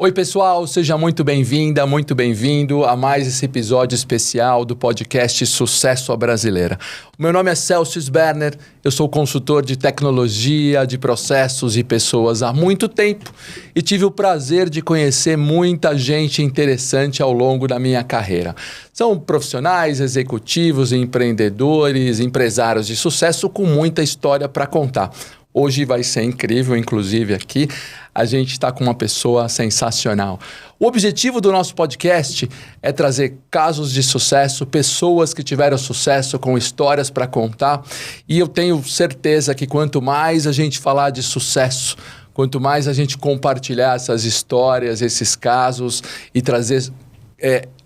Oi pessoal, seja muito bem-vinda, muito bem-vindo a mais esse episódio especial do podcast Sucesso à Brasileira. O meu nome é Celso Sberner, eu sou consultor de tecnologia, de processos e pessoas há muito tempo e tive o prazer de conhecer muita gente interessante ao longo da minha carreira. São profissionais, executivos, empreendedores, empresários de sucesso com muita história para contar. Hoje vai ser incrível, inclusive aqui a gente está com uma pessoa sensacional. O objetivo do nosso podcast é trazer casos de sucesso, pessoas que tiveram sucesso com histórias para contar. E eu tenho certeza que quanto mais a gente falar de sucesso, quanto mais a gente compartilhar essas histórias, esses casos e trazer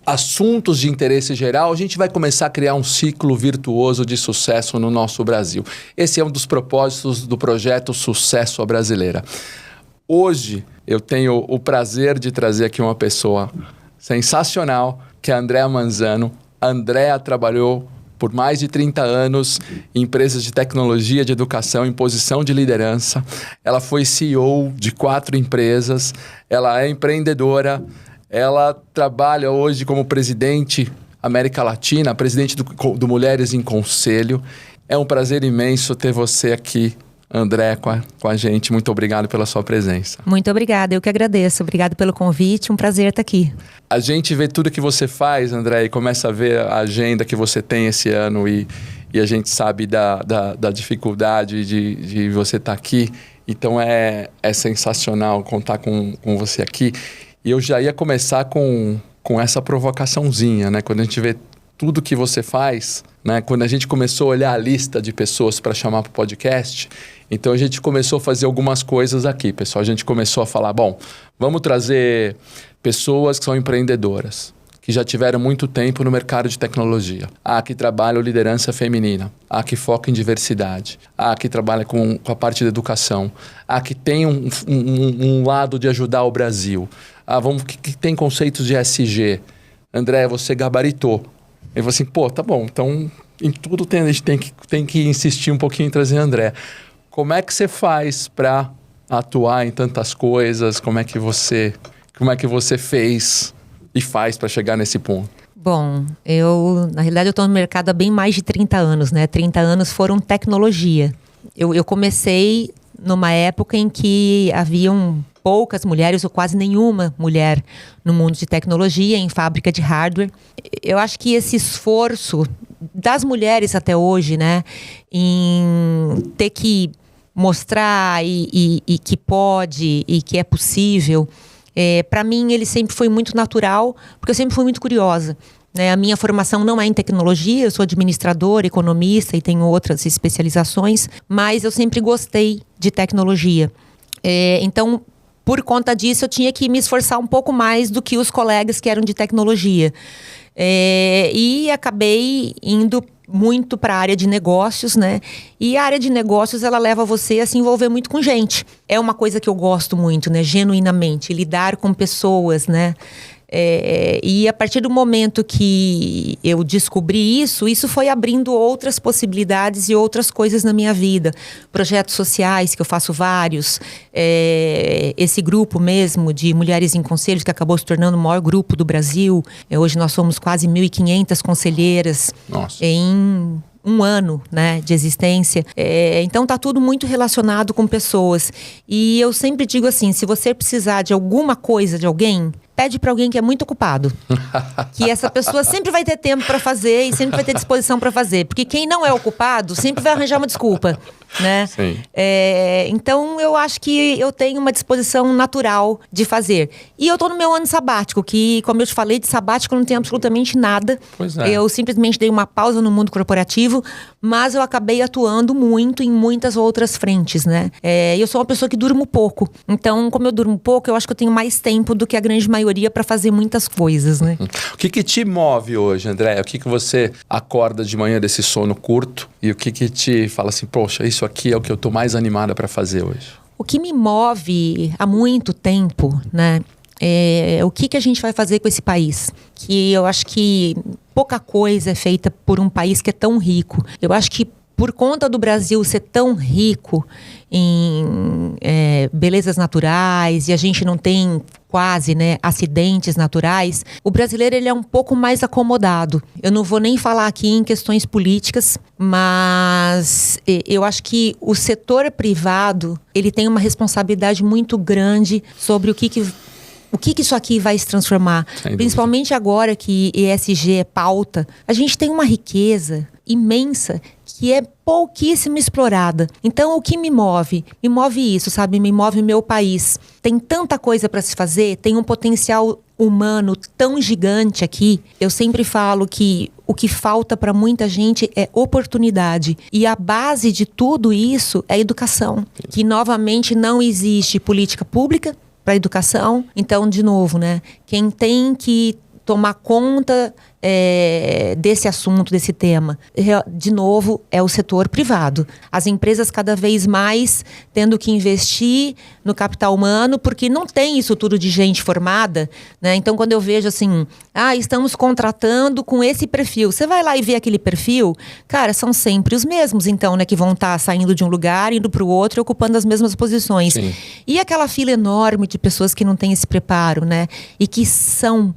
assuntos de interesse geral, a gente vai começar a criar um ciclo virtuoso de sucesso no nosso Brasil. Esse é um dos propósitos do projeto Sucesso à Brasileira. Hoje eu tenho o prazer de trazer aqui uma pessoa sensacional, que é a Andréa Manzano. A Andréa trabalhou por mais de 30 anos em empresas de tecnologia, de educação, em posição de liderança. Ela foi CEO de 4 empresas, ela é empreendedora. Ela trabalha hoje como presidente América Latina, presidente do Mulheres em Conselho. É um prazer imenso ter você aqui, André, com a gente. Muito obrigado pela sua presença. Muito obrigada, eu que agradeço. Obrigado pelo convite, um prazer estar aqui. A gente vê tudo que você faz, André, e começa a ver a agenda que você tem esse ano e a gente sabe da dificuldade de você estar aqui. Então é sensacional contar com você aqui. E eu já ia começar com essa provocaçãozinha, né? Quando a gente vê tudo que você faz, né? Quando a gente começou a olhar a lista de pessoas para chamar para o podcast, então a gente começou a fazer algumas coisas aqui, pessoal. A gente começou a falar, bom, vamos trazer pessoas que são empreendedoras, que já tiveram muito tempo no mercado de tecnologia. Que trabalham liderança feminina. Que foca em diversidade. Que trabalha com a parte da educação. Que tem um lado de ajudar o Brasil. Que tem conceitos de ESG. André, você gabaritou. Eu falei assim, tá bom, então em tudo a gente tem que insistir um pouquinho em trazer André. Como é que você faz para atuar em tantas coisas? Como é que você fez e faz para chegar nesse ponto? Bom, na realidade eu estou no mercado há bem mais de 30 anos, né? 30 anos foram tecnologia. Eu comecei numa época em que haviam poucas mulheres ou quase nenhuma mulher no mundo de tecnologia, em fábrica de hardware. Eu acho que esse esforço das mulheres até hoje, né, em ter que mostrar e que pode e que é possível, para mim ele sempre foi muito natural, porque eu sempre fui muito curiosa. A minha formação não é em tecnologia, eu sou administradora, economista e tenho outras especializações, mas eu sempre gostei de tecnologia. Então, por conta disso, eu tinha que me esforçar um pouco mais do que os colegas que eram de tecnologia. E acabei indo muito para a área de negócios, né? E a área de negócios, ela leva você a se envolver muito com gente. É uma coisa que eu gosto muito, né? Genuinamente, lidar com pessoas, né? E a partir do momento que eu descobri isso foi abrindo outras possibilidades e outras coisas na minha vida. Projetos sociais, que eu faço vários. Esse grupo mesmo de Mulheres em Conselhos, que acabou se tornando o maior grupo do Brasil. Hoje nós somos quase 1.500 conselheiras. Nossa. Em um ano, né, de existência. Então tá tudo muito relacionado com pessoas. E eu sempre digo assim, se você precisar de alguma coisa de alguém, pede para alguém que é muito ocupado. Que essa pessoa sempre vai ter tempo para fazer e sempre vai ter disposição para fazer. Porque quem não é ocupado sempre vai arranjar uma desculpa, né? Sim. Então eu acho que eu tenho uma disposição natural de fazer. E eu tô no meu ano sabático, que, como eu te falei, de sabático eu não tenho absolutamente nada. Pois é. Eu simplesmente dei uma pausa no mundo corporativo, mas eu acabei atuando muito em muitas outras frentes, né? Eu sou uma pessoa que durmo pouco. Então, como eu durmo pouco, eu acho que eu tenho mais tempo do que a grande maioria para fazer muitas coisas, né? O que te move hoje, André? O que você acorda de manhã desse sono curto e o que te fala assim, poxa, isso aqui é o que eu tô mais animada para fazer hoje? O que me move há muito tempo, né? O que a gente vai fazer com esse país? Que eu acho que pouca coisa é feita por um país que é tão rico. Eu acho que por conta do Brasil ser tão rico em belezas naturais e a gente não tem quase, né, acidentes naturais, o brasileiro ele é um pouco mais acomodado. Eu não vou nem falar aqui em questões políticas, mas eu acho que o setor privado, ele tem uma responsabilidade muito grande sobre o que isso aqui vai se transformar. Principalmente agora que ESG é pauta, a gente tem uma riqueza imensa que é pouquíssimo explorada. Então, o que me move? Me move isso, sabe? Me move meu país. Tem tanta coisa para se fazer, tem um potencial humano tão gigante aqui. Eu sempre falo que o que falta para muita gente é oportunidade. E a base de tudo isso é educação. Que, novamente, não existe política pública para educação. Então, de novo, né? Quem tem que tomar conta desse assunto, desse tema, de novo, é o setor privado. As empresas cada vez mais tendo que investir no capital humano, porque não tem isso tudo de gente formada, né? Então, quando eu vejo assim, estamos contratando com esse perfil, você vai lá e vê aquele perfil, cara, são sempre os mesmos, então, né, que vão estar saindo de um lugar, indo para o outro e ocupando as mesmas posições. Sim. E aquela fila enorme de pessoas que não têm esse preparo, né? E que são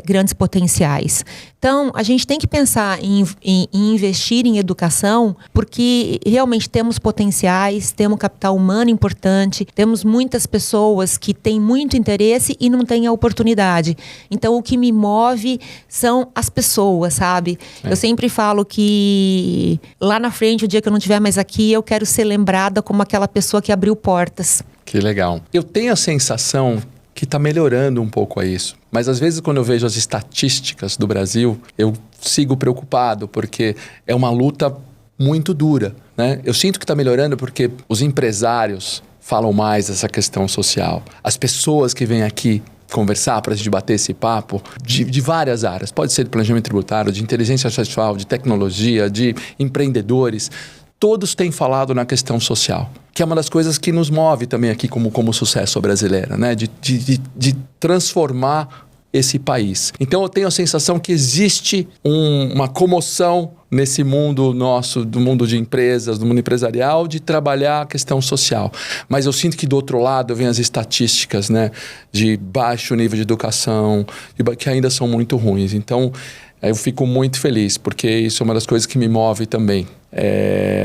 grandes potenciais. Então, a gente tem que pensar em investir em educação, porque realmente temos potenciais, temos capital humano importante, temos muitas pessoas que têm muito interesse e não têm a oportunidade. Então, o que me move são as pessoas, sabe? Eu sempre falo que lá na frente, o dia que eu não estiver mais aqui, eu quero ser lembrada como aquela pessoa que abriu portas. Que legal. Eu tenho a sensação que está melhorando um pouco a isso. Mas às vezes quando eu vejo as estatísticas do Brasil, eu sigo preocupado, porque é uma luta muito dura, né? Eu sinto que está melhorando porque os empresários falam mais dessa questão social. As pessoas que vêm aqui conversar, para a gente bater esse papo, de várias áreas. Pode ser de planejamento tributário, de inteligência artificial, de tecnologia, de empreendedores. Todos têm falado na questão social, que é uma das coisas que nos move também aqui como Sucesso Brasileira, né? De transformar esse país. Então eu tenho a sensação que existe uma comoção nesse mundo nosso, do mundo de empresas, do mundo empresarial, de trabalhar a questão social. Mas eu sinto que do outro lado vem as estatísticas, né? De baixo nível de educação, que ainda são muito ruins. Então eu fico muito feliz, porque isso é uma das coisas que me move também.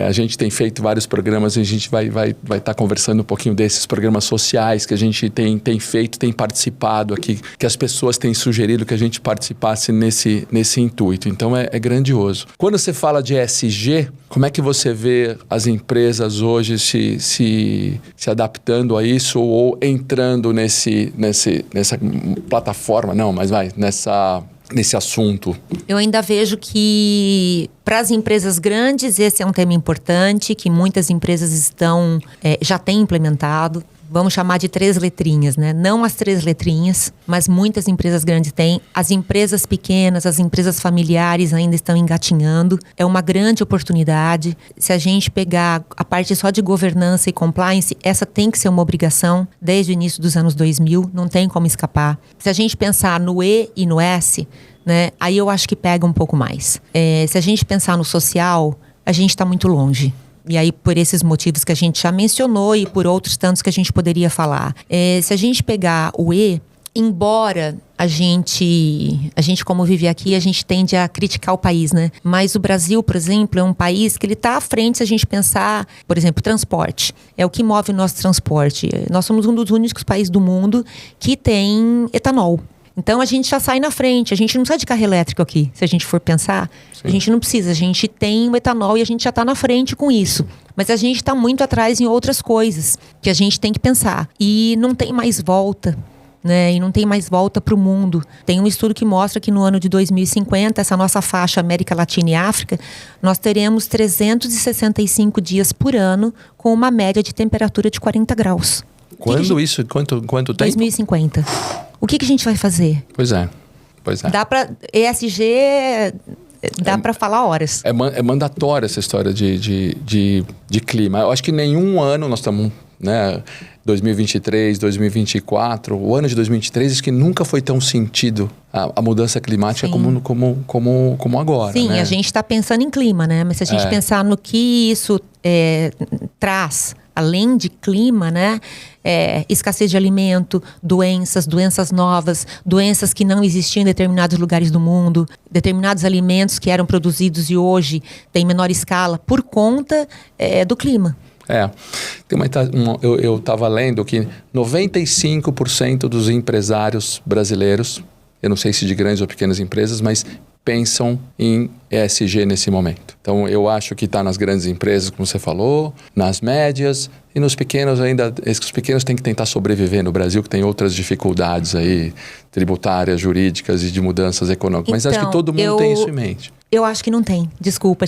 A gente tem feito vários programas e a gente vai estar conversando um pouquinho desses programas sociais que a gente tem feito, tem participado aqui, que as pessoas têm sugerido que a gente participasse nesse intuito. Então é grandioso. Quando você fala de ESG, como é que você vê as empresas hoje se adaptando a isso ou entrando nessa plataforma? Não, mas nesse assunto? Eu ainda vejo que para as empresas grandes esse é um tema importante, que muitas empresas já têm implementado. Vamos chamar de 3 letrinhas, né? Não as 3 letrinhas, mas muitas empresas grandes têm. As empresas pequenas, as empresas familiares ainda estão engatinhando. É uma grande oportunidade. Se a gente pegar a parte só de governança e compliance, essa tem que ser uma obrigação desde o início dos anos 2000, não tem como escapar. Se a gente pensar no E e no S, né? Aí eu acho que pega um pouco mais. Se a gente pensar no social, a gente está muito longe. E aí, por esses motivos que a gente já mencionou e por outros tantos que a gente poderia falar. Se a gente pegar o E, embora a gente como vive aqui, a gente tende a criticar o país, né? Mas o Brasil, por exemplo, é um país que ele está à frente se a gente pensar, por exemplo, transporte. É o que move o nosso transporte. Nós somos um dos únicos países do mundo que tem etanol. Então, a gente já sai na frente. A gente não precisa de carro elétrico aqui, se a gente for pensar. Sim. A gente não precisa. A gente tem o etanol e a gente já está na frente com isso. Mas a gente está muito atrás em outras coisas que a gente tem que pensar. E não tem mais volta, né? E não tem mais volta para o mundo. Tem um estudo que mostra que no ano de 2050, essa nossa faixa América Latina e África, nós teremos 365 dias por ano com uma média de temperatura de 40 graus. Quando isso? Quanto tempo? 2050. O que a gente vai fazer? Pois é. Dá para ESG, dá para falar horas. É mandatória essa história de clima. Eu acho que nenhum ano nós estamos, né? 2023, 2024, o ano de 2023 acho que nunca foi tão sentido a mudança climática como agora. Sim, né? A gente está pensando em clima, né? Mas se a gente pensar no que isso traz além de clima, né? Escassez de alimento, doenças novas, doenças que não existiam em determinados lugares do mundo, determinados alimentos que eram produzidos e hoje têm menor escala por conta do clima. Eu estava lendo que 95% dos empresários brasileiros, eu não sei se de grandes ou pequenas empresas, mas pensam em ESG nesse momento. Então, eu acho que está nas grandes empresas, como você falou, nas médias, e nos pequenos ainda, os pequenos têm que tentar sobreviver no Brasil, que tem outras dificuldades aí, tributárias, jurídicas e de mudanças econômicas. Mas acho que todo mundo tem isso em mente. Eu acho que não tem. Desculpa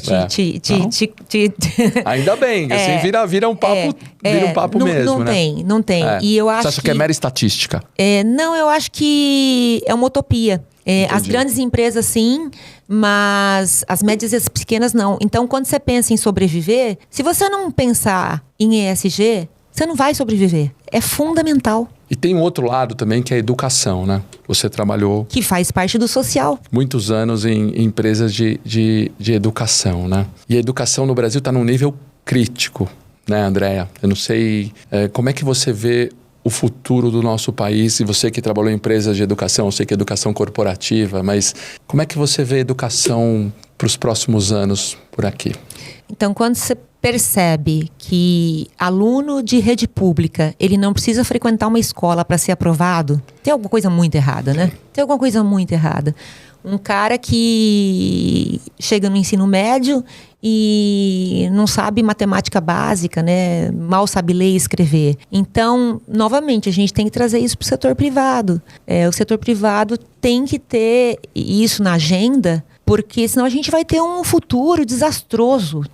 Ainda bem, assim vira um papo, vira um papo mesmo, né? Não tem. E eu acho Você acha que é mera estatística? Não, eu acho que é uma utopia. As grandes empresas, sim, mas as médias e as pequenas, não. Então, quando você pensa em sobreviver, se você não pensar em ESG, você não vai sobreviver. É fundamental. E tem um outro lado também, que é a educação, né? Você trabalhou... Que faz parte do social. Muitos anos em empresas de educação, né? E a educação no Brasil está num nível crítico, né, Andréa? Eu não sei como é que você vê o futuro do nosso país, e você que trabalhou em empresas de educação, eu sei que é educação corporativa, mas como é que você vê a educação para os próximos anos por aqui? Então, quando você percebe que aluno de rede pública, ele não precisa frequentar uma escola para ser aprovado, tem alguma coisa muito errada, né? Tem alguma coisa muito errada. Um cara que chega no ensino médio e não sabe matemática básica, né? Mal sabe ler e escrever. Então, novamente, a gente tem que trazer isso para o setor privado. O setor privado tem que ter isso na agenda, porque senão a gente vai ter um futuro desastroso,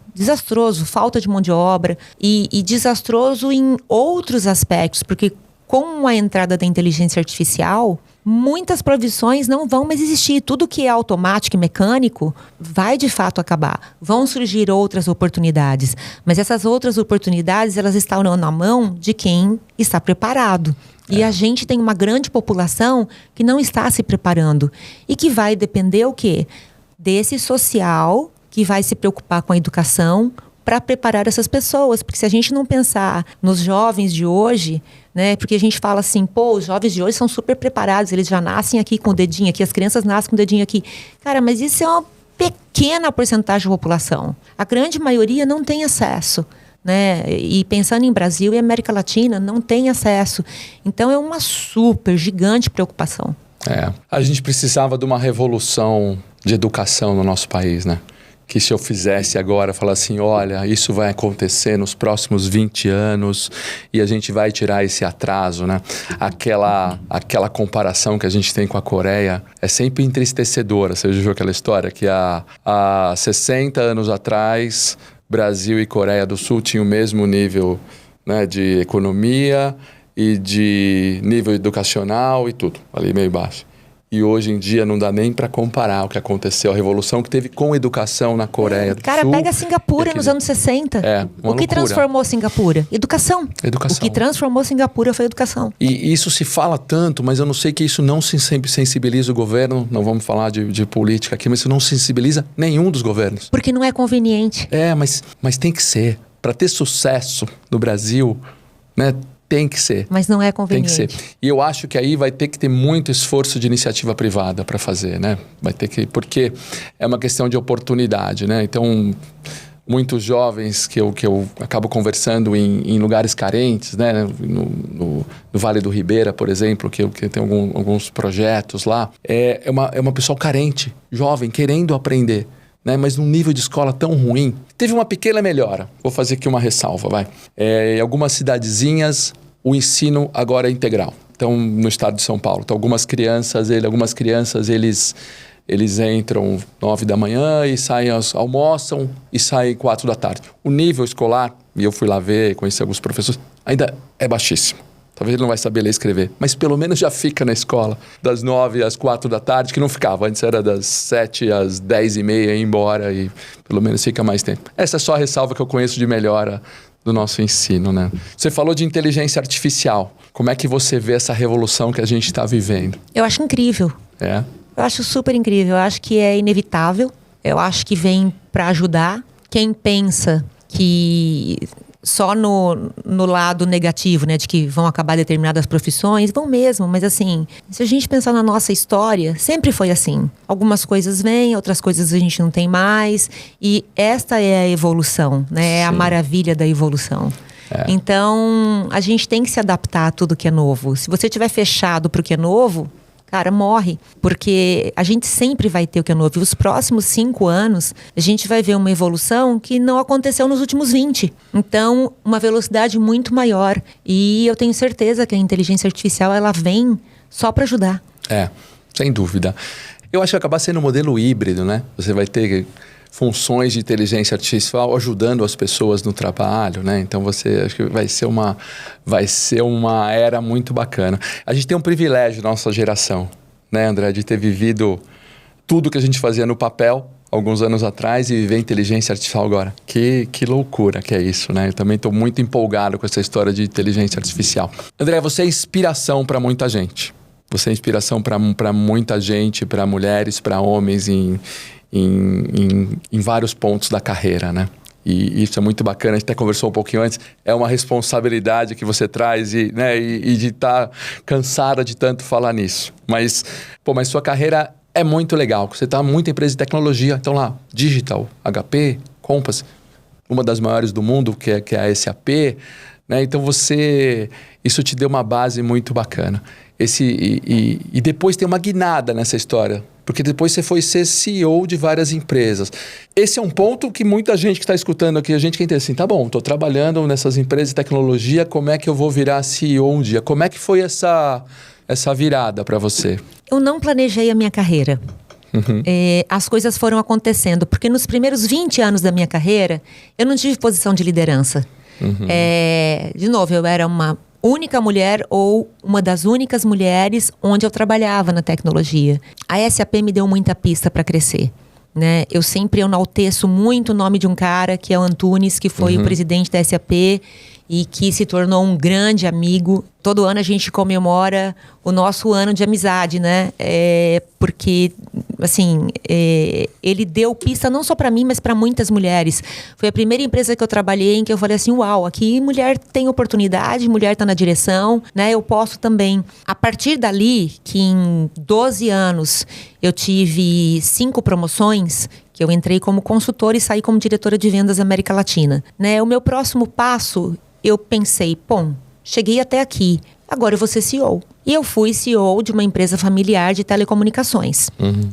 falta de mão de obra e desastroso em outros aspectos, porque com a entrada da inteligência artificial, muitas profissões não vão mais existir. Tudo que é automático e mecânico vai de fato acabar. Vão surgir outras oportunidades, mas essas outras oportunidades, elas estarão na mão de quem está preparado. E a gente tem uma grande população que não está se preparando e que vai depender o quê? Desse social que vai se preocupar com a educação para preparar essas pessoas. Porque se a gente não pensar nos jovens de hoje, né? Porque a gente fala assim, os jovens de hoje são super preparados, eles já nascem aqui com o dedinho aqui, as crianças nascem com o dedinho aqui. Cara, mas isso é uma pequena porcentagem da população. A grande maioria não tem acesso, né? E pensando em Brasil e América Latina, não tem acesso. Então é uma super gigante preocupação. A gente precisava de uma revolução de educação no nosso país, né? Que se eu fizesse agora, falar assim, olha, isso vai acontecer nos próximos 20 anos e a gente vai tirar esse atraso, né? Aquela comparação que a gente tem com a Coreia é sempre entristecedora. Você já viu aquela história que há 60 anos atrás, Brasil e Coreia do Sul tinham o mesmo nível, né, de economia e de nível educacional e tudo, ali meio baixo. E hoje em dia não dá nem para comparar o que aconteceu, a revolução que teve com educação na Coreia do Sul. Cara, pega Singapura nos anos 60. O que transformou Singapura? Educação. O que transformou Singapura foi educação. E isso se fala tanto, mas eu não sei que isso não sensibiliza o governo. Não vamos falar de política aqui, mas isso não sensibiliza nenhum dos governos. Porque não é conveniente. Mas tem que ser. Para ter sucesso no Brasil, né? Tem que ser. Mas não é conveniente. Tem que ser. E eu acho que aí vai ter que ter muito esforço de iniciativa privada para fazer, né? Vai ter que... Porque é uma questão de oportunidade, né? Então, muitos jovens que eu acabo conversando em lugares carentes, né? No Vale do Ribeira, por exemplo, que tem alguns projetos lá. É uma pessoa carente, jovem, querendo aprender, né? Mas num nível de escola tão ruim. Teve uma pequena melhora. Vou fazer aqui uma ressalva, vai. Em algumas cidadezinhas, o ensino agora é integral. Então, no estado de São Paulo. Então, algumas crianças, eles entram 9 da manhã e saem, almoçam e saem 4 da tarde. O nível escolar, e eu fui lá ver, conheci alguns professores, ainda é baixíssimo. Talvez ele não vai saber ler e escrever, mas pelo menos já fica na escola das 9 às 4 da tarde, que não ficava. Antes era das 7 às 10h30 ir embora e pelo menos fica mais tempo. Essa é só a ressalva que eu conheço de melhora do nosso ensino, né? Você falou de inteligência artificial. Como é que você vê essa revolução que a gente está vivendo? Eu acho incrível. Eu acho super incrível. Eu acho que é inevitável. Eu acho que vem para ajudar. Quem pensa que só no lado negativo, né? De que vão acabar determinadas profissões. Vão mesmo, mas assim, se a gente pensar na nossa história, sempre foi assim. Algumas coisas vêm, outras coisas a gente não tem mais. E esta é a evolução, né? É a maravilha da evolução. Então, a gente tem que se adaptar a tudo que é novo. Se você estiver fechado para o que é novo, cara, morre. Porque a gente sempre vai ter o que é novo. E os próximos 5 anos, a gente vai ver uma evolução que não aconteceu nos últimos 20. Então, uma velocidade muito maior. E eu tenho certeza que a inteligência artificial, ela vem só para ajudar. Sem dúvida. Eu acho que vai acabar sendo um modelo híbrido, né? Você vai ter funções de inteligência artificial ajudando as pessoas no trabalho, né? Então acho que vai ser uma era muito bacana. A gente tem um privilégio na nossa geração, né, André, de ter vivido tudo que a gente fazia no papel alguns anos atrás e viver inteligência artificial agora. Que loucura que é isso, né? Eu também estou muito empolgado com essa história de inteligência artificial. André, você é inspiração para muita gente. Você é inspiração para muita gente, para mulheres, para homens em vários pontos da carreira, né? E isso é muito bacana, a gente até conversou um pouquinho antes, é uma responsabilidade que você traz e de estar cansada de tanto falar nisso. Mas sua carreira é muito legal, você está muito em empresa de tecnologia, então lá, Digital, HP, Compass, uma das maiores do mundo, que é a SAP, né? Então isso te deu uma base muito bacana. E depois tem uma guinada nessa história, porque depois você foi ser CEO de várias empresas. Esse é um ponto que muita gente que está escutando aqui, a gente que entende assim, tá bom, estou trabalhando nessas empresas de tecnologia, como é que eu vou virar CEO um dia? Como é que foi essa virada para você? Eu não planejei a minha carreira. As coisas foram acontecendo, porque nos primeiros 20 anos da minha carreira, eu não tive posição de liderança. De novo, eu era uma única mulher ou uma das únicas mulheres onde eu trabalhava na tecnologia. A SAP me deu muita pista para crescer, né? Eu sempre enalteço muito o nome de um cara, que é o Antunes, que foi o presidente da SAP e que se tornou um grande amigo. Todo ano a gente comemora o nosso ano de amizade, né? Porque, assim, ele deu pista não só para mim, mas para muitas mulheres. Foi a primeira empresa que eu trabalhei em que eu falei assim, uau, aqui mulher tem oportunidade, mulher está na direção, né? Eu posso também. A partir dali, que em 12 anos eu tive 5 promoções, que eu entrei como consultora e saí como diretora de vendas da América Latina, né? O meu próximo passo, eu pensei, cheguei até aqui, agora eu vou ser CEO. E eu fui CEO de uma empresa familiar de telecomunicações.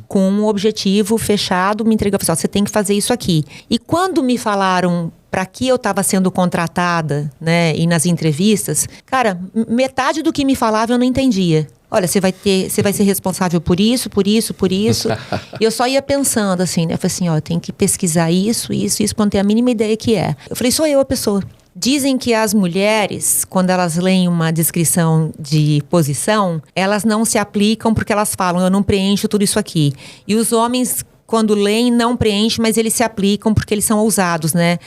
Com um objetivo fechado, me entregou, você tem que fazer isso aqui. E quando me falaram para que eu estava sendo contratada, né, e nas entrevistas, cara, metade do que me falava eu não entendia. Olha, você vai ser responsável por isso, por isso, por isso. E eu só ia pensando assim, né? Eu falei assim, eu tenho que pesquisar isso, pra não ter a mínima ideia que é. Eu falei, sou eu a pessoa. Dizem que as mulheres, quando elas leem uma descrição de posição, elas não se aplicam porque elas falam, eu não preencho tudo isso aqui. E os homens, quando leem, não preenchem, mas eles se aplicam porque eles são ousados, né?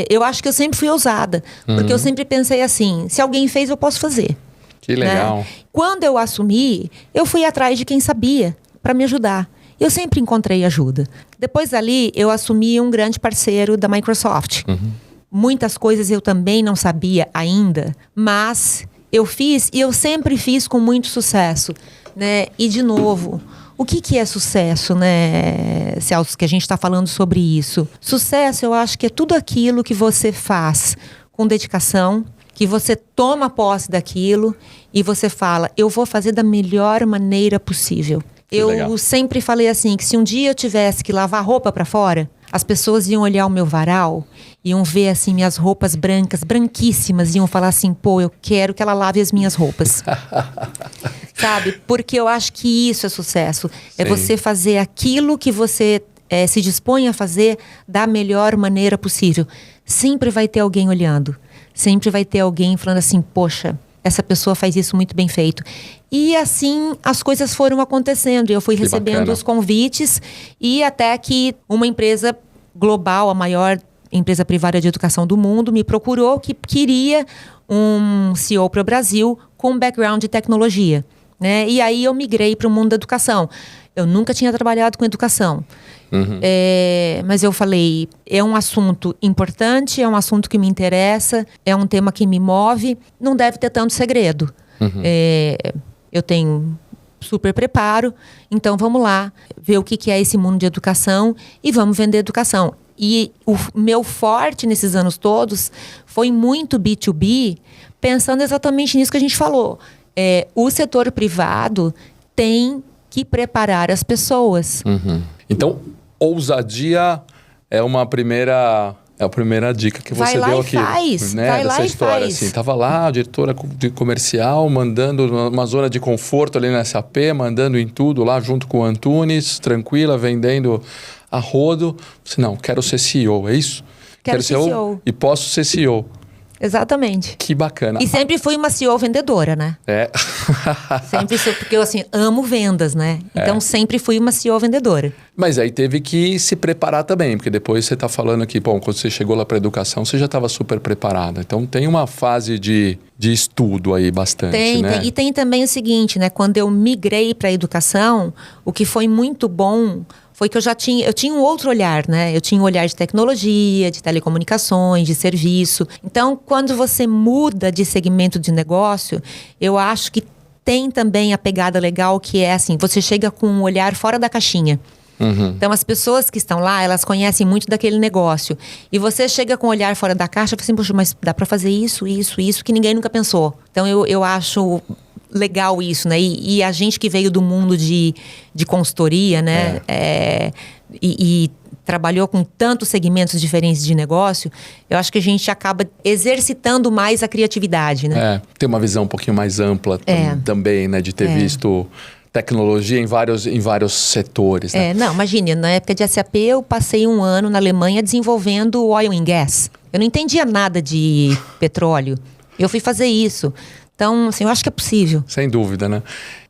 Eu acho que eu sempre fui ousada, porque eu sempre pensei assim, se alguém fez, eu posso fazer. Que legal. Né? Quando eu assumi, eu fui atrás de quem sabia para me ajudar. Eu sempre encontrei ajuda. Depois dali, eu assumi um grande parceiro da Microsoft. Muitas coisas eu também não sabia ainda, mas eu fiz e eu sempre fiz com muito sucesso, né? E de novo, o que é sucesso, né, Celso, que a gente está falando sobre isso? Sucesso, eu acho que é tudo aquilo que você faz com dedicação, que você toma posse daquilo e você fala, eu vou fazer da melhor maneira possível. Eu sempre falei assim, que se um dia eu tivesse que lavar roupa para fora, as pessoas iam olhar o meu varal, iam ver assim minhas roupas brancas, branquíssimas, iam falar assim, eu quero que ela lave as minhas roupas. Sabe? Porque eu acho que isso é sucesso. É você fazer aquilo que você se dispõe a fazer da melhor maneira possível. Sempre vai ter alguém olhando. Sempre vai ter alguém falando assim, poxa, essa pessoa faz isso muito bem feito. E assim as coisas foram acontecendo. Eu fui recebendo os convites e até que uma empresa global, a maior empresa privada de educação do mundo, me procurou que queria um CEO para o Brasil com background de tecnologia. né? E aí eu migrei para o mundo da educação. Eu nunca tinha trabalhado com educação. Mas eu falei, é um assunto importante, é um assunto que me interessa, é um tema que me move, não deve ter tanto segredo. Eu tenho super preparo, então vamos lá, ver o que é esse mundo de educação e vamos vender educação. E o meu forte nesses anos todos foi muito B2B, pensando exatamente nisso que a gente falou. O setor privado tem que preparar as pessoas. Então, ousadia é a primeira dica que você deu aqui. Vai dessa lá história, e faz. assim. Tava lá, a diretora de comercial, mandando uma zona de conforto ali na SAP, mandando em tudo lá junto com o Antunes, tranquila, vendendo a rodo. Você, não, quero ser CEO, é isso? Quero ser CEO. E posso ser CEO. Exatamente. Que bacana. E sempre fui uma CEO vendedora, né? Sempre sou, porque eu, assim, amo vendas, né? Então, sempre fui uma CEO vendedora. Mas aí teve que se preparar também, porque depois você está falando aqui, bom, quando você chegou lá para educação, você já estava super preparada. Então, tem uma fase de estudo aí bastante, né? E tem também o seguinte, né? Quando eu migrei para a educação, o que foi muito bom foi que eu tinha um outro olhar, né? Eu tinha um olhar de tecnologia, de telecomunicações, de serviço. Então, quando você muda de segmento de negócio, eu acho que tem também a pegada legal que é assim, você chega com um olhar fora da caixinha. Então, as pessoas que estão lá, elas conhecem muito daquele negócio. E você chega com um olhar fora da caixa e fala assim, poxa, mas dá para fazer isso, que ninguém nunca pensou. Então, eu acho legal isso, né? E a gente que veio do mundo de consultoria, né? E trabalhou com tantos segmentos diferentes de negócio, eu acho que a gente acaba exercitando mais a criatividade, né? Tem uma visão um pouquinho mais ampla também, né? De ter visto tecnologia em vários setores, né? Não, imagine, na época de SAP eu passei 1 ano na Alemanha desenvolvendo oil and gas. Eu não entendia nada de petróleo. Eu fui fazer isso. Então, assim, eu acho que é possível. Sem dúvida, né?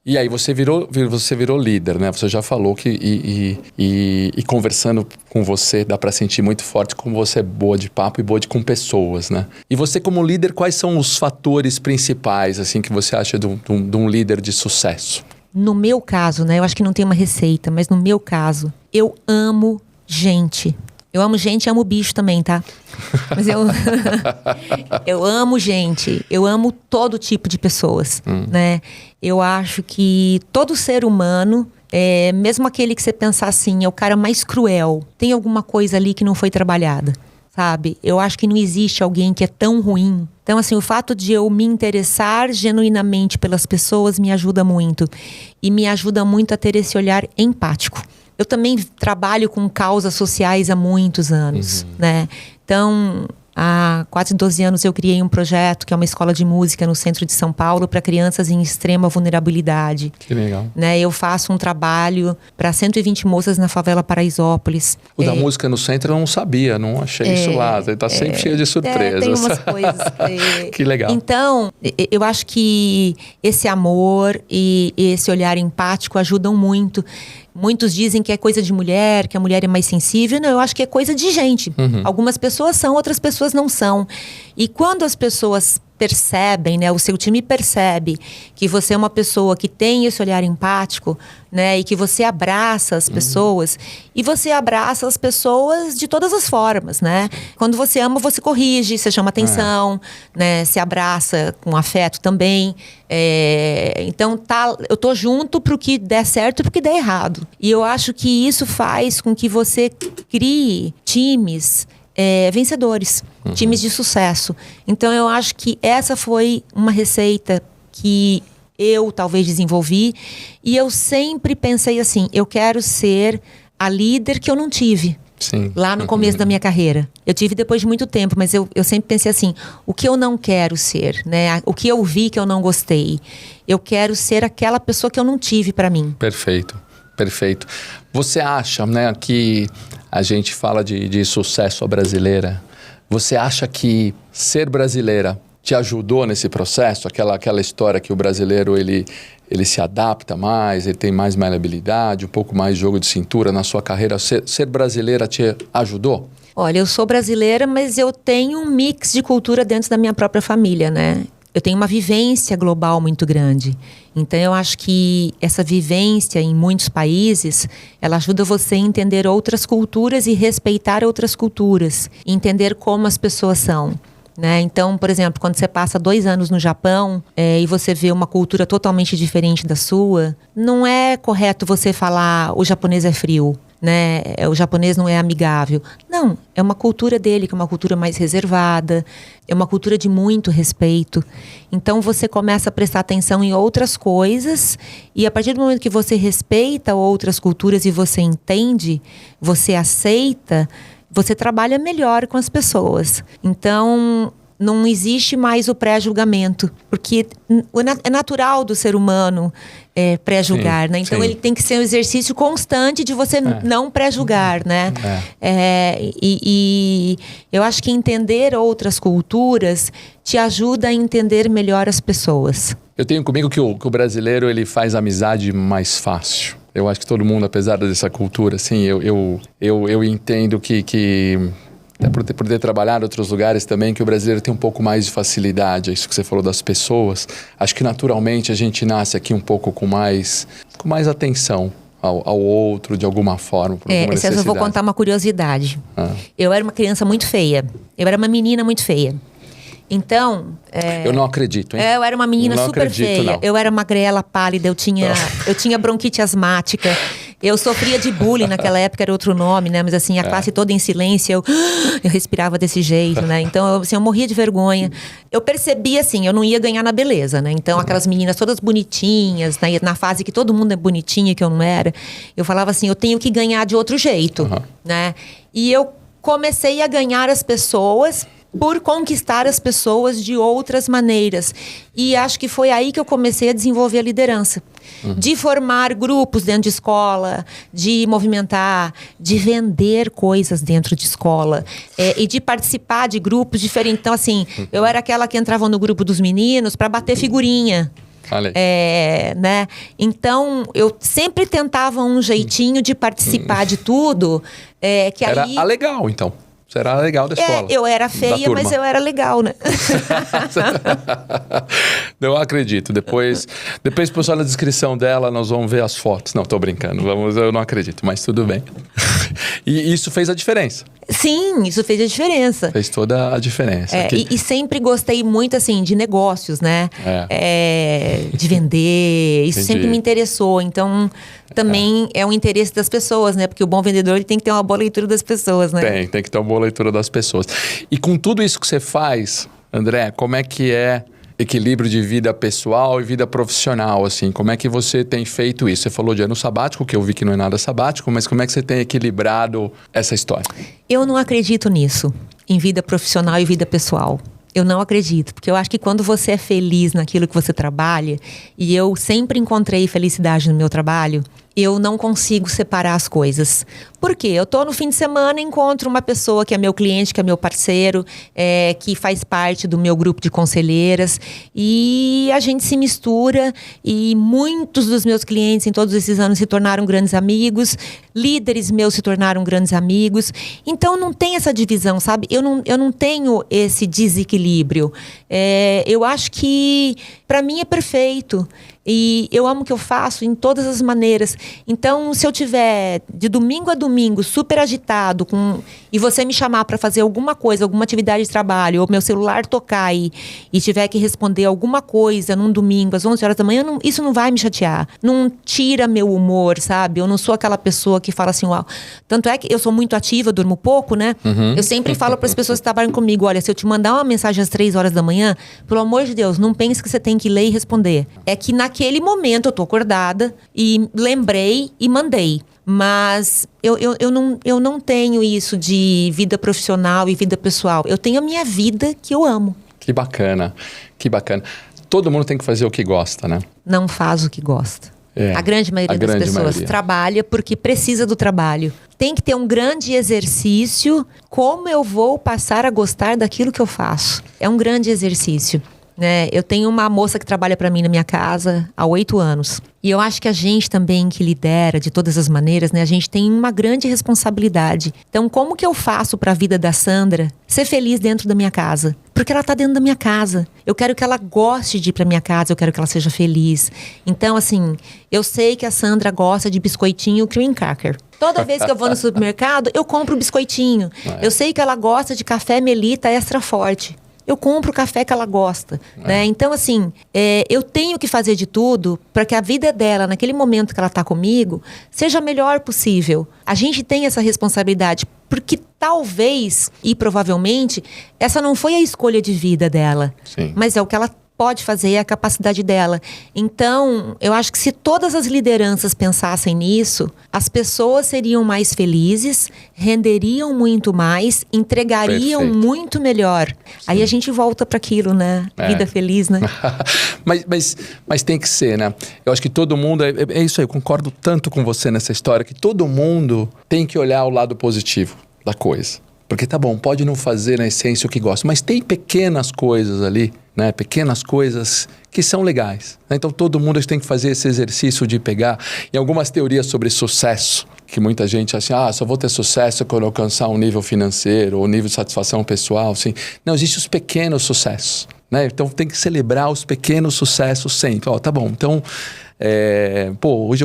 E aí você virou líder, né? Você já falou que e conversando com você dá para sentir muito forte como você é boa de papo e boa com pessoas, né? E você como líder, quais são os fatores principais assim que você acha de um líder de sucesso? No meu caso, né? Eu acho que não tem uma receita, mas no meu caso, eu amo gente. Eu amo gente e amo bicho também, tá? Mas eu amo gente. Eu amo todo tipo de pessoas, né? Eu acho que todo ser humano, mesmo aquele que você pensar assim, é o cara mais cruel, tem alguma coisa ali que não foi trabalhada, sabe? Eu acho que não existe alguém que é tão ruim. Então, assim, o fato de eu me interessar genuinamente pelas pessoas me ajuda muito. E me ajuda muito a ter esse olhar empático. Eu também trabalho com causas sociais há muitos anos, né? Então, há quase 12 anos eu criei um projeto que é uma escola de música no centro de São Paulo para crianças em extrema vulnerabilidade. Que legal. Né? Eu faço um trabalho para 120 moças na favela Paraisópolis. O da música no centro eu não sabia, não achei isso lá. Ele tá sempre cheio de surpresas. Tem umas coisas. Que legal. Então, eu acho que esse amor e esse olhar empático ajudam muito. Muitos dizem que é coisa de mulher, que a mulher é mais sensível. Não, eu acho que é coisa de gente. Algumas pessoas são, outras pessoas não são. E quando as pessoas percebem, né, o seu time percebe que você é uma pessoa que tem esse olhar empático, né, e que você abraça as pessoas, e você abraça as pessoas de todas as formas, né? Quando você ama, você corrige, você chama atenção, né, se abraça com afeto também. Então, eu tô junto pro que der certo e pro que der errado. E eu acho que isso faz com que você crie times vencedores, times de sucesso. Então, eu acho que essa foi uma receita que eu talvez desenvolvi. E eu sempre pensei assim, eu quero ser a líder que eu não tive. Sim. Lá no começo da minha carreira. Eu tive depois de muito tempo, mas eu sempre pensei assim, o que eu não quero ser, né? O que eu vi que eu não gostei. Eu quero ser aquela pessoa que eu não tive para mim. Perfeito. Você acha, né, que a gente fala de sucesso à brasileira, você acha que ser brasileira te ajudou nesse processo? Aquela história que o brasileiro, ele se adapta mais, ele tem mais maleabilidade, um pouco mais de jogo de cintura na sua carreira. Ser brasileira te ajudou? Olha, eu sou brasileira, mas eu tenho um mix de cultura dentro da minha própria família, né? eu tenho uma vivência global muito grande. Então, eu acho que essa vivência em muitos países, ela ajuda você a entender outras culturas e respeitar outras culturas. Entender como as pessoas são. Né? Então, por exemplo, quando você passa 2 anos no Japão e você vê uma cultura totalmente diferente da sua, não é correto você falar o japonês é frio, né? O japonês não é amigável. Não, é uma cultura dele, que é uma cultura mais reservada, é uma cultura de muito respeito. Então você começa a prestar atenção em outras coisas e a partir do momento que você respeita outras culturas e você entende, você aceita, você trabalha melhor com as pessoas. Então, não existe mais o pré-julgamento, porque é natural do ser humano pré-julgar, né? Então, ele tem que ser um exercício constante de você não pré-julgar, né? E eu acho que entender outras culturas te ajuda a entender melhor as pessoas. Eu tenho comigo que o brasileiro, ele faz amizade mais fácil. Eu acho que todo mundo, apesar dessa cultura, assim, eu entendo que até por ter trabalhado em outros lugares também, que o brasileiro tem um pouco mais de facilidade. É isso que você falou das pessoas. Acho que naturalmente a gente nasce aqui um pouco com mais atenção ao outro, de alguma forma, por alguma necessidade. Eu vou contar uma curiosidade. Eu era uma criança muito feia. Eu era uma menina muito feia. Então... eu não acredito, hein? Eu era uma menina super feia. Não. Eu era magrela, pálida, eu tinha bronquite asmática. Eu sofria de bullying naquela época, era outro nome, né? Mas assim, a classe toda em silêncio, eu respirava desse jeito, né? Então, eu morria de vergonha. Eu percebi, assim, eu não ia ganhar na beleza, né? Então, aquelas meninas todas bonitinhas, na fase que todo mundo é bonitinha, que eu não era, eu falava assim, eu tenho que ganhar de outro jeito, né? E eu comecei a ganhar as pessoas por conquistar as pessoas de outras maneiras. E acho que foi aí que eu comecei a desenvolver a liderança. De formar grupos dentro de escola, de movimentar, de vender coisas dentro de escola e de participar de grupos diferentes. Então, assim, eu era aquela que entrava no grupo dos meninos para bater figurinha. Né? Então, eu sempre tentava um jeitinho de participar de tudo. Que era aí... legal, então. Você era legal da escola. Eu era feia, mas eu era legal, né? Não acredito. Depois pessoal, na descrição dela, nós vamos ver as fotos. Não, tô brincando. Eu não acredito, mas tudo bem. E isso fez a diferença. Sim, isso fez a diferença. Fez toda a diferença. E sempre gostei muito, assim, de negócios, né? De vender. Isso sempre me interessou. Então, também é um interesse das pessoas, né? Porque o bom vendedor, ele tem que ter uma boa leitura das pessoas, né? Tem que ter uma boa leitura das pessoas. E com tudo isso que você faz, André, como é que é equilíbrio de vida pessoal e vida profissional, assim? Como é que você tem feito isso? Você falou de ano sabático, que eu vi que não é nada sabático, mas como é que você tem equilibrado essa história? Eu não acredito nisso, em vida profissional e vida pessoal. Eu não acredito, porque eu acho que quando você é feliz naquilo que você trabalha, e eu sempre encontrei felicidade no meu trabalho, eu não consigo separar as coisas. Por quê? Eu tô no fim de semana, encontro uma pessoa que é meu cliente, que é meu parceiro, que faz parte do meu grupo de conselheiras, e a gente se mistura, e muitos dos meus clientes em todos esses anos se tornaram grandes amigos, líderes meus se tornaram grandes amigos, então não tem essa divisão, sabe? Eu não tenho esse desequilíbrio. Eu acho que para mim é perfeito. E eu amo o que eu faço em todas as maneiras. Então, se eu tiver de domingo a domingo super agitado e você me chamar para fazer alguma coisa, alguma atividade de trabalho, ou meu celular tocar e tiver que responder alguma coisa num domingo às 11 horas da manhã, isso não vai me chatear. Não tira meu humor, sabe? Eu não sou aquela pessoa que fala assim, uau. Tanto é que eu sou muito ativa, durmo pouco, né? Eu sempre falo para as pessoas que trabalham comigo, olha, se eu te mandar uma mensagem às 3 horas da manhã, pelo amor de Deus, não pense que você tem que ler e responder. É que naquele momento eu tô acordada e lembrei e mandei. Mas eu não tenho isso de vida profissional e vida pessoal. Eu tenho a minha vida que eu amo. Que bacana, que bacana. Todo mundo tem que fazer o que gosta, né? Não faz o que gosta. A grande maioria das pessoas trabalha porque precisa do trabalho. Tem que ter um grande exercício. Como eu vou passar a gostar daquilo que eu faço? É um grande exercício. Né? Eu tenho uma moça que trabalha para mim na minha casa há 8 anos. E eu acho que a gente também que lidera de todas as maneiras, né? A gente tem uma grande responsabilidade. Então, como que eu faço para a vida da Sandra ser feliz dentro da minha casa? Porque ela tá dentro da minha casa. Eu quero que ela goste de ir pra minha casa, eu quero que ela seja feliz. Então, assim, eu sei que a Sandra gosta de biscoitinho cream cracker. Toda vez que eu vou no supermercado, eu compro biscoitinho. Eu sei que ela gosta de café Melita extra forte. Eu compro o café que ela gosta, né? Então, assim, eu tenho que fazer de tudo para que a vida dela, naquele momento que ela está comigo, seja a melhor possível. A gente tem essa responsabilidade, porque talvez, e provavelmente, essa não foi a escolha de vida dela. Sim. Mas é o que ela pode fazer, é a capacidade dela. Então, eu acho que se todas as lideranças pensassem nisso, as pessoas seriam mais felizes, renderiam muito mais, entregariam Perfeito. muito melhor. Sim. Aí a gente volta para aquilo, né? Vida feliz, né? mas tem que ser, né? Eu acho que todo mundo... É isso aí, eu concordo tanto com você nessa história, que todo mundo tem que olhar o lado positivo da coisa. Porque tá bom, pode não fazer na essência o que gosta, mas tem pequenas coisas ali, né? Pequenas coisas que são legais. Né? Então todo mundo tem que fazer esse exercício de pegar. Em algumas teorias sobre sucesso, que muita gente acha, só vou ter sucesso quando alcançar um nível financeiro ou um nível de satisfação pessoal, assim. Não, existem os pequenos sucessos, né? Então tem que celebrar os pequenos sucessos sempre. Tá bom, então... hoje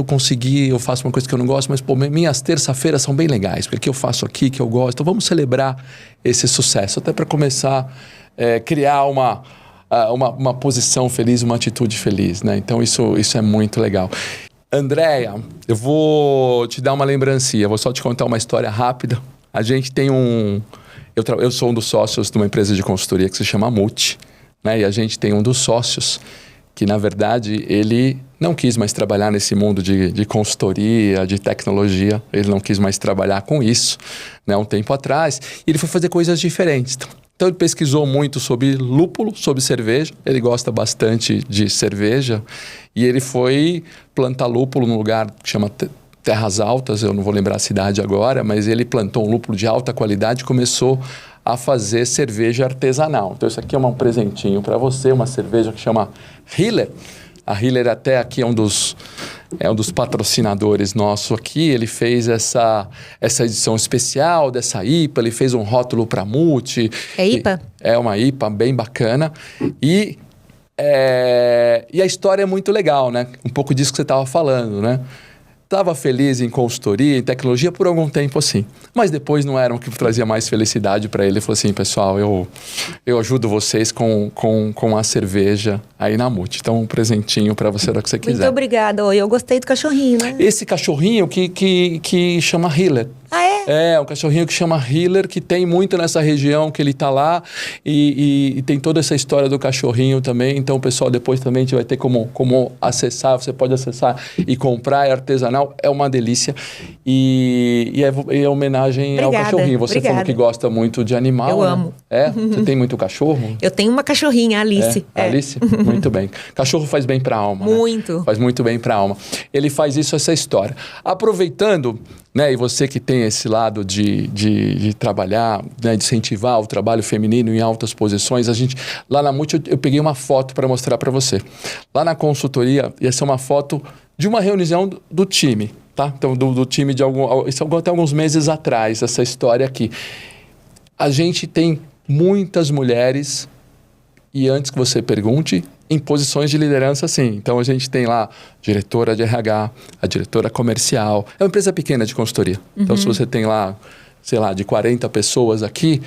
eu faço uma coisa que eu não gosto, mas minhas terça-feiras são bem legais, porque eu faço aqui que eu gosto. Então vamos celebrar esse sucesso, até para começar a criar uma posição feliz, uma atitude feliz, né? Então isso é muito legal. Andréia, eu vou te dar uma lembrancinha, vou só te contar uma história rápida. A gente tem eu sou um dos sócios de uma empresa de consultoria que se chama Multi, né? E a gente tem um dos sócios que, na verdade, ele não quis mais trabalhar nesse mundo de consultoria, de tecnologia. Ele não quis mais trabalhar com isso, né, um tempo atrás. E ele foi fazer coisas diferentes. Então, ele pesquisou muito sobre lúpulo, sobre cerveja. Ele gosta bastante de cerveja. E ele foi plantar lúpulo num lugar que chama Terras Altas. Eu não vou lembrar a cidade agora, mas ele plantou um lúpulo de alta qualidade e começou a fazer cerveja artesanal. Então, isso aqui é um presentinho para você, uma cerveja que chama Hiller. A Hiller até aqui é um dos patrocinadores nosso aqui. Ele fez essa edição especial dessa IPA, ele fez um rótulo para Multi. É IPA? É uma IPA bem bacana. E a história é muito legal, né? Um pouco disso que você estava falando, né? Estava feliz em consultoria, em tecnologia por algum tempo assim. Mas depois não era o que trazia mais felicidade para ele. Ele falou assim, pessoal, eu ajudo vocês com a cerveja aí na Multi. Então, um presentinho para você da que você quiser. Muito obrigada. Eu gostei do cachorrinho, né? Esse cachorrinho que chama Hiller. Ah, é? É, um cachorrinho que chama Hiller, que tem muito nessa região que ele tá lá. E tem toda essa história do cachorrinho também. Então, o pessoal depois também vai ter como acessar. Você pode acessar e comprar, é artesanal. É uma delícia. E é homenagem ao cachorrinho. Você falou que gosta muito de animal. Eu amo. É? Você tem muito cachorro? Eu tenho uma cachorrinha, a Alice. Alice? Muito bem. Cachorro faz bem para a alma. Muito. Né? Faz muito bem para a alma. Ele faz essa história. Aproveitando, né, e você que tem esse lado de trabalhar, né, de incentivar o trabalho feminino em altas posições, lá na Multi eu peguei uma foto para mostrar para você. Lá na consultoria ia ser uma foto de uma reunião do time, tá? Então, do time isso até alguns meses atrás, essa história aqui. A gente tem muitas mulheres, e antes que você pergunte, em posições de liderança, sim. Então, a gente tem lá a diretora de RH, a diretora comercial. É uma empresa pequena de consultoria. Uhum. Então, se você tem lá, sei lá, de 40 pessoas aqui,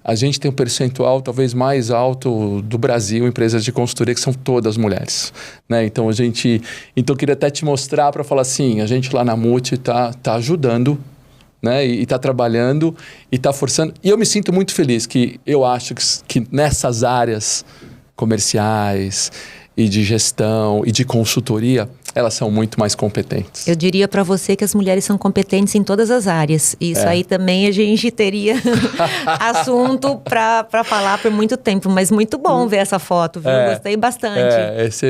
a gente tem um percentual talvez mais alto do Brasil, empresas de consultoria, que são todas mulheres. Né? Então, eu queria até te mostrar para falar assim, a gente lá na Multi tá ajudando, né? E está trabalhando e está forçando. E eu me sinto muito feliz que eu acho que nessas áreas comerciais e de gestão e de consultoria, elas são muito mais competentes. Eu diria para você que as mulheres são competentes em todas as áreas. Isso aí também a gente teria assunto para falar por muito tempo. Mas muito bom ver essa foto, viu? Gostei bastante.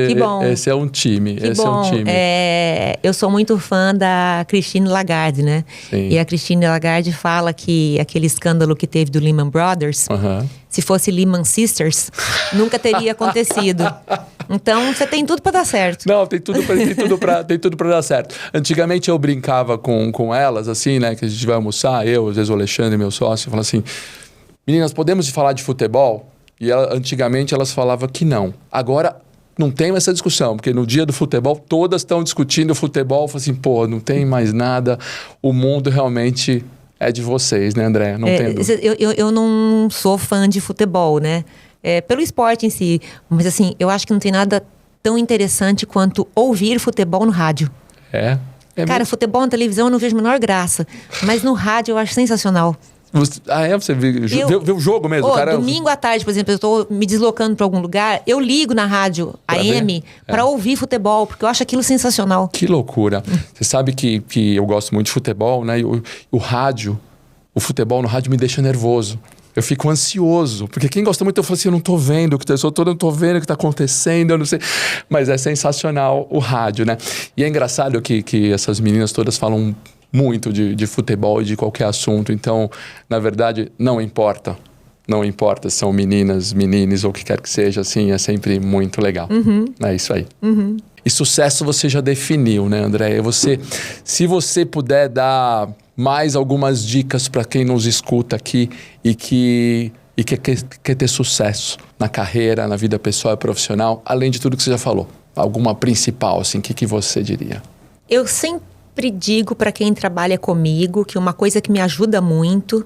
Que bom. Esse é um time. Que bom. Eu sou muito fã da Christine Lagarde, né? Sim. E a Christine Lagarde fala que aquele escândalo que teve do Lehman Brothers... Se fosse Lehman Sisters, nunca teria acontecido. Então, você tem tudo para dar certo. Não, tem tudo para dar certo. Antigamente eu brincava com elas, assim, né? Que a gente vai almoçar, às vezes o Alexandre, meu sócio, fala assim, meninas, podemos falar de futebol? E antigamente elas falavam que não. Agora não tem mais essa discussão, porque no dia do futebol todas estão discutindo o futebol. Falam assim, pô, não tem mais nada. O mundo realmente é de vocês, né, André? Não tem dúvida. Eu não sou fã de futebol, né? Pelo esporte em si. Mas assim, eu acho que não tem nada tão interessante quanto ouvir futebol no rádio. Cara, futebol na televisão eu não vejo a menor graça. Mas no rádio eu acho sensacional. Você vê o jogo mesmo? Cara... Domingo à tarde, por exemplo, eu estou me deslocando para algum lugar, eu ligo na rádio AM para ouvir futebol, porque eu acho aquilo sensacional. Que loucura. Você sabe que eu gosto muito de futebol, né? E o rádio, o futebol no rádio me deixa nervoso. Eu fico ansioso, porque quem gosta muito, eu falo assim, eu não tô vendo o que não tô vendo o que tá acontecendo, eu não sei. Mas é sensacional o rádio, né? E é engraçado que essas meninas todas falam muito de futebol e de qualquer assunto. Então, na verdade, não importa. Não importa se são meninas, meninos ou o que quer que seja, assim, é sempre muito legal. É isso aí. E sucesso você já definiu, né, André? Se você puder dar mais algumas dicas para quem nos escuta aqui e que quer ter sucesso na carreira, na vida pessoal e profissional, além de tudo que você já falou. Alguma principal, assim, o que você diria? Eu sempre digo para quem trabalha comigo que uma coisa que me ajuda muito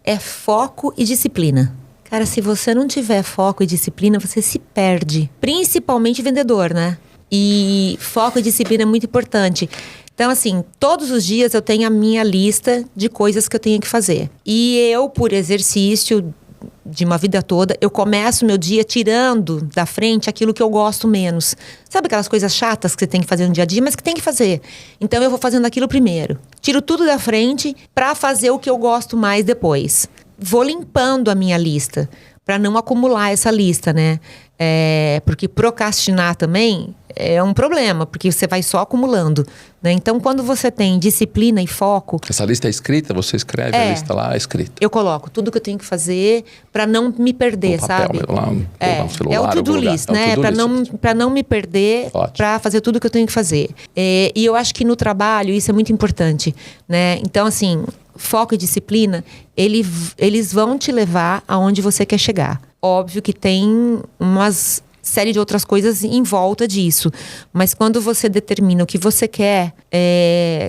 é foco e disciplina. Cara, se você não tiver foco e disciplina, você se perde. Principalmente vendedor, né? E foco e disciplina é muito importante. Então, assim, todos os dias eu tenho a minha lista de coisas que eu tenho que fazer. E eu, por exercício de uma vida toda, eu começo meu dia tirando da frente aquilo que eu gosto menos. Sabe aquelas coisas chatas que você tem que fazer no dia a dia, mas que tem que fazer? Então eu vou fazendo aquilo primeiro. Tiro tudo da frente para fazer o que eu gosto mais depois. Vou limpando a minha lista para não acumular essa lista, né? Porque procrastinar também é um problema, porque você vai só acumulando, né? Então, quando você tem disciplina e foco... Essa lista é escrita? Você escreve a lista lá, é escrita? Eu coloco tudo que eu tenho que fazer para não me perder, sabe? No celular, é o to-do list, né? Para não me perder, para fazer tudo que eu tenho que fazer. E eu acho que no trabalho isso é muito importante, né? Então, assim, foco e disciplina, eles vão te levar aonde você quer chegar. Óbvio que tem umas série de outras coisas em volta disso. Mas quando você determina o que você quer,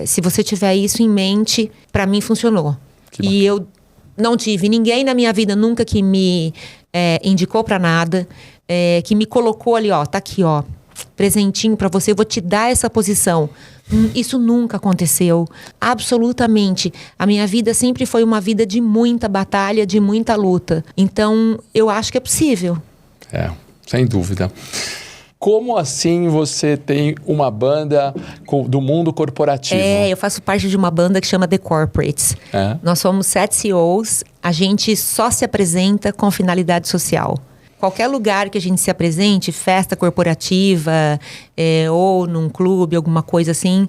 se você tiver isso em mente, para mim funcionou. E eu não tive ninguém na minha vida nunca que me indicou para nada, que me colocou ali, ó, tá aqui, ó, presentinho para você, eu vou te dar essa posição. Isso nunca aconteceu, absolutamente. A minha vida sempre foi uma vida de muita batalha, de muita luta. Então, eu acho que é possível. Sem dúvida. Como assim você tem uma banda do mundo corporativo? Eu faço parte de uma banda que chama The Corporates. Nós somos 7 CEOs, a gente só se apresenta com finalidade social. Qualquer lugar que a gente se apresente, festa corporativa, ou num clube, alguma coisa assim,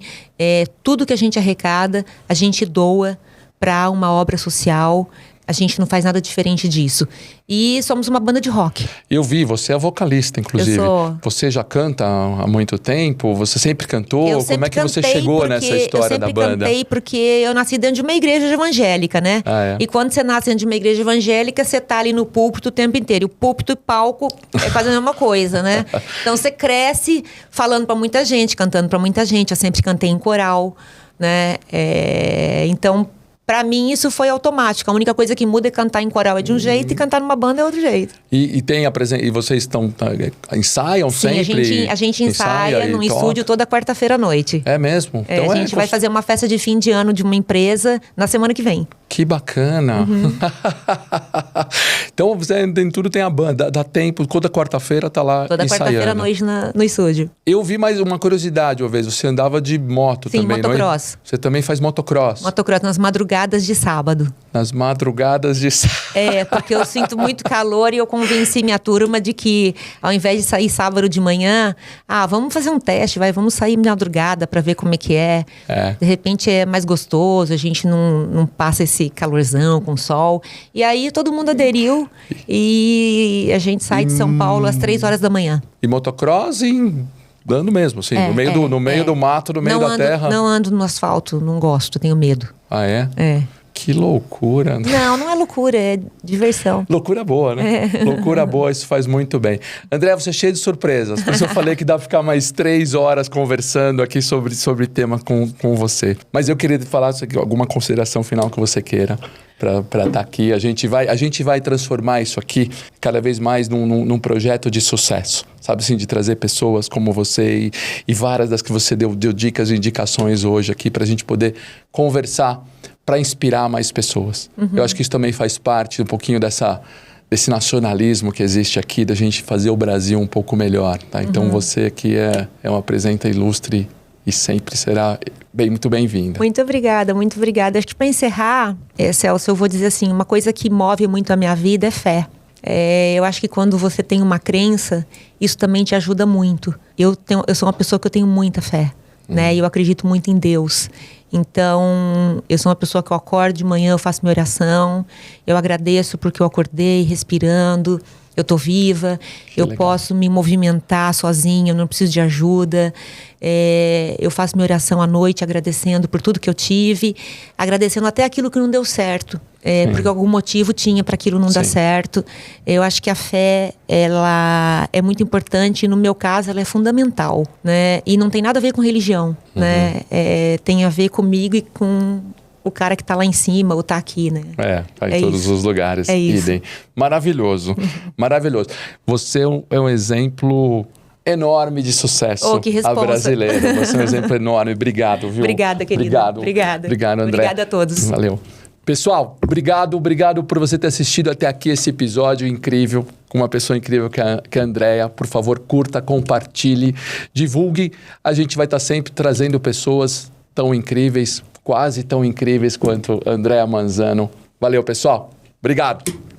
tudo que a gente arrecada, a gente doa para uma obra social. A gente não faz nada diferente disso. E somos uma banda de rock. Eu vi, você é vocalista, inclusive. Eu sou. Você já canta há muito tempo? Você sempre cantou? Como é que você chegou nessa história da banda? Eu sempre cantei porque eu nasci dentro de uma igreja evangélica, né? E quando você nasce dentro de uma igreja evangélica, você tá ali no púlpito o tempo inteiro. E o púlpito e palco é quase a mesma coisa, né? Então você cresce falando pra muita gente, cantando pra muita gente. Eu sempre cantei em coral, né? Então... Pra mim, isso foi automático. A única coisa que muda é cantar em coral é de um jeito e cantar numa banda é outro jeito. E vocês ensaiam sempre? Sim, a gente ensaia num estúdio toda quarta-feira à noite. É mesmo? Então a gente vai fazer uma festa de fim de ano de uma empresa na semana que vem. Que bacana! Então, tudo tem a banda. Dá tempo, toda quarta-feira tá lá toda ensaiando. Toda quarta-feira à noite no estúdio. Eu vi mais uma curiosidade uma vez. Você andava de moto também, motocross. Não é? Você também faz motocross. Motocross nas madrugadas de sábado. Nas madrugadas de sábado. Porque eu sinto muito calor e eu convenci minha turma de que, ao invés de sair sábado de manhã, vamos fazer um teste, vamos sair madrugada para ver como é que é. De repente é mais gostoso, a gente não passa esse calorzão com sol. E aí todo mundo aderiu e a gente sai de São Paulo às 3 horas da manhã. E motocross andando mesmo, assim, no meio do mato, no meio da terra. Não ando no asfalto, não gosto, tenho medo. É? Que loucura. Não é loucura, é diversão. Loucura boa, né? Loucura boa, isso faz muito bem. André, você é cheio de surpresas. Por isso eu falei que dá pra ficar mais 3 horas conversando aqui sobre tema com você. Mas eu queria falar alguma consideração final que você queira para estar aqui. A gente vai transformar isso aqui cada vez mais num projeto de sucesso. Sabe assim, de trazer pessoas como você e várias das que você deu dicas e indicações hoje aqui para a gente poder conversar para inspirar mais pessoas. Eu acho que isso também faz parte um pouquinho desse nacionalismo que existe aqui, da gente fazer o Brasil um pouco melhor. Tá? Então você aqui é uma presença ilustre e sempre será muito bem-vinda. Muito obrigada, muito obrigada. Acho que para encerrar, Celso, eu vou dizer assim, uma coisa que move muito a minha vida é fé. Eu acho que quando você tem uma crença, isso também te ajuda muito. Eu sou uma pessoa que eu tenho muita fé, né? E eu acredito muito em Deus. Então, eu sou uma pessoa que eu acordo de manhã, eu faço minha oração, eu agradeço porque eu acordei respirando, eu tô viva, eu posso me movimentar sozinha, eu não preciso de ajuda. Eu faço minha oração à noite agradecendo por tudo que eu tive, agradecendo até aquilo que não deu certo. Porque algum motivo tinha para aquilo não dar certo. Eu acho que a fé, ela é muito importante e no meu caso ela é fundamental, né? E não tem nada a ver com religião, né? Tem a ver comigo e com o cara que tá lá em cima ou tá aqui, né? Tá em todos os lugares. É isso. Idem. Maravilhoso, maravilhoso. Você é um exemplo enorme de sucesso. Que responsa. A brasileira. Você é um exemplo enorme. Obrigado, viu? Obrigada, querida. Obrigado, André. Obrigada a todos. Valeu. Pessoal, obrigado por você ter assistido até aqui esse episódio incrível, com uma pessoa incrível que é a Andréa. Por favor, curta, compartilhe, divulgue. A gente vai estar sempre trazendo pessoas tão incríveis, quase tão incríveis quanto Andréa Manzano. Valeu, pessoal. Obrigado.